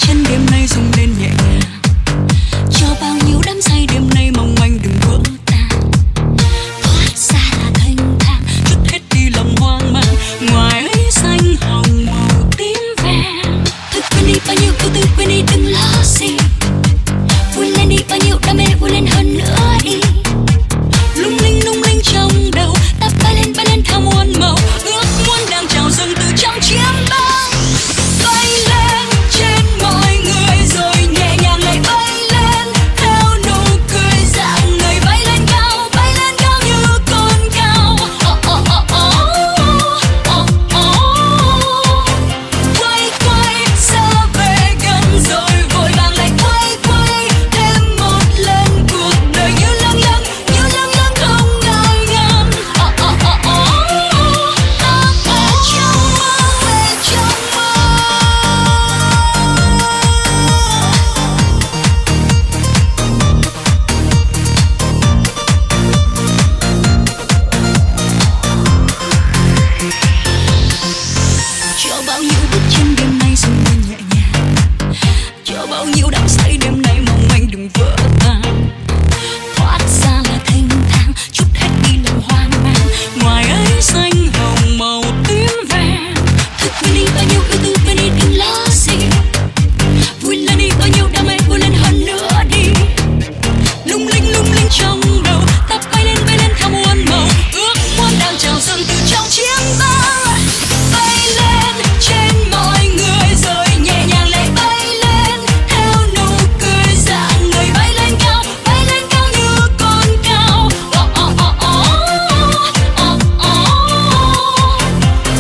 chân đêm nay rung lên nhẹ nhàng, cho bao nhiêu đắm say đêm nay mong manh đừng vỡ tan. Thoát ra là thanh thang, chút hết đi lòng hoang mang, ngoài ấy xanh hồng màu tím vàng. Thôi quên đi bao nhiêu ưu tư, quên đi đừng lo gì, vui lên đi bao nhiêu đam mê, vui lên hơn nữa đi. Lung linh trong đầu, ta bay lên theo muôn màu, ước muốn đang trào dâng từ trong chiếc bóng. Bay lên trên mọi người rồi nhẹ nhàng lại bay lên, theo nụ cười dạng người bay lên cao như con cao. Quay quay xa về gần rồi vội vàng lại quay quay thêm một lần, cuộc đời như lâng lâng không ngại ngần. Ta về trong mơ, về trong mơ. Cho bao nhiêu bước chân đêm nay rung lên nhẹ nhàng, cho bao nhiêu đắm say đêm nay mong manh đừng vỡ tan. Thoát ra là thanh thang, chút hết đi lòng hoang mang, ngoài ấy xanh hồng màu tím vàng. Thôi quên đi bao nhiêu ưu tư, quên đi đừng lo gì, vui lên đi bao nhiêu đam mê, vui lên hơn nữa đi. Lung linh trong đầu, ta bay lên theo muôn màu, ước muốn đang trào dâng từ trong chiếc bóng. Bay lên trên mọi người rồi nhẹ nhàng lại bay lên, theo nụ cười dạng người bay lên cao như con cao.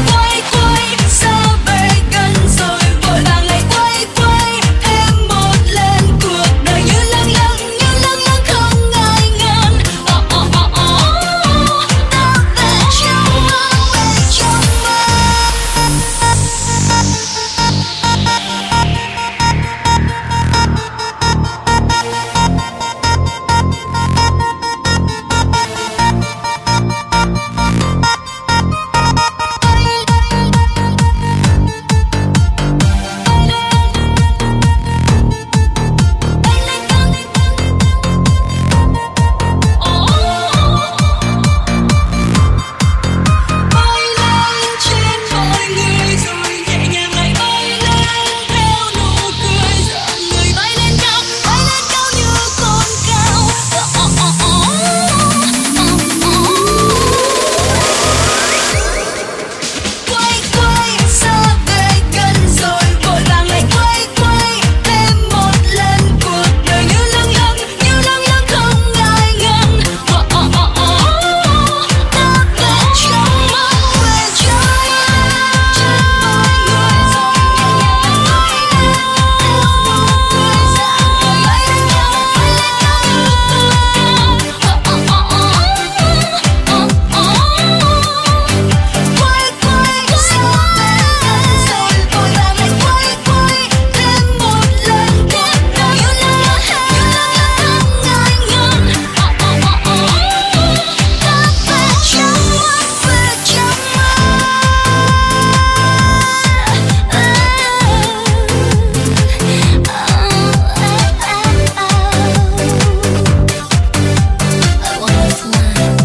Quay quay xa về gần rồi vội vàng lại quay quay thêm một lần, cuộc đời như lâng lâng không ngại ngần. Ta về trong mơ, về trong mơ. Bay lên trên mọi người rồi nhẹ nhàng lại bay lên, theo nụ cười dạng người bay lên cao như con cao. Quay quay xa về gần rồi vội vàng lại quay quay thêm một lần, cuộc đời như lâng lâng không ngại ngần. Ta về trong mơ, về trong mơ. Trên mọi người rồi nhẹ nhàng lại bay lên, theo nụ cười dạng người bay lên cao như con cao. Quay quay xa về gần rồi vội vàng lại quay quay thêm một lần, cuộc đời như lâng lâng không ngại ngần. Ta về trong mơ, về trong mơ. I wanna fly away.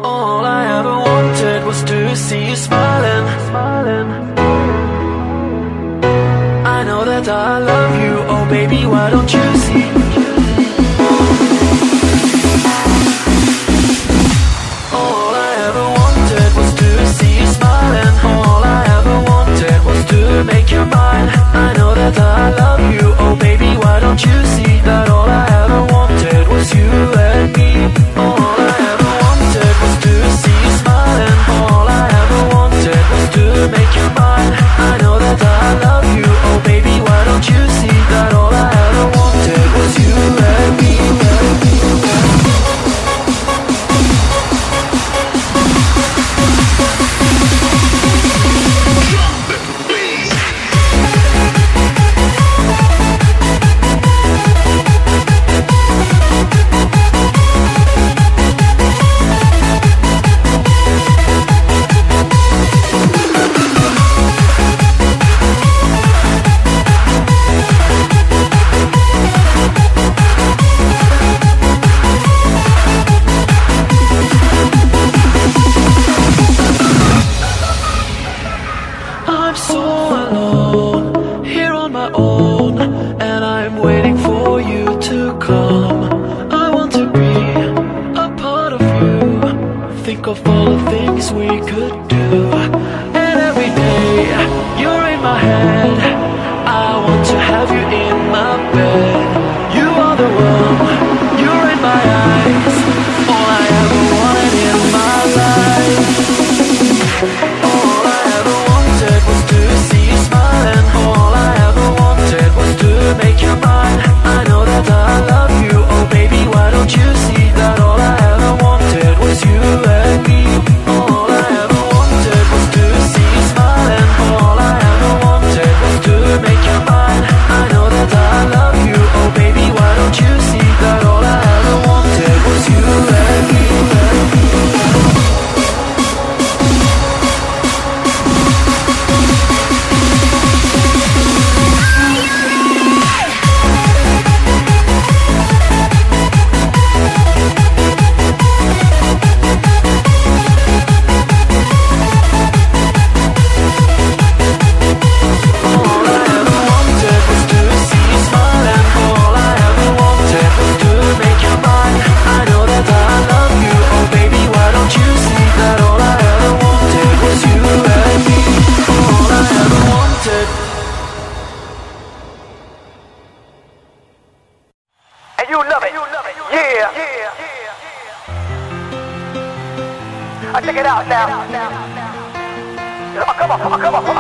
All I ever wanted was to see you smiling. I know that I love you, oh baby, why don't you see? All I ever wanted was to see you smiling. All I ever wanted was to make you mine. I know that I love you, oh baby, why don't you see that all I ever wanted was you and me. All I ever wanted was to see you smiling. All I ever wanted was to make you mine. I know that I love you, oh baby, why don't you see that all I ever wanted was you head. I want to have you in my bed. You are the one, you're in my eyes. All I ever wanted in my life. All I ever wanted was to see you smile, and all I ever wanted was to make you mine. I know that I love you, oh baby, why don't you see that all I ever wanted was you and me. All I ever wanted was to see you smile, and all I ever wanted was to make you mine. I know that I love you, oh baby, why don't you see that all I ever wanted was you and me. Check it out now. Come on.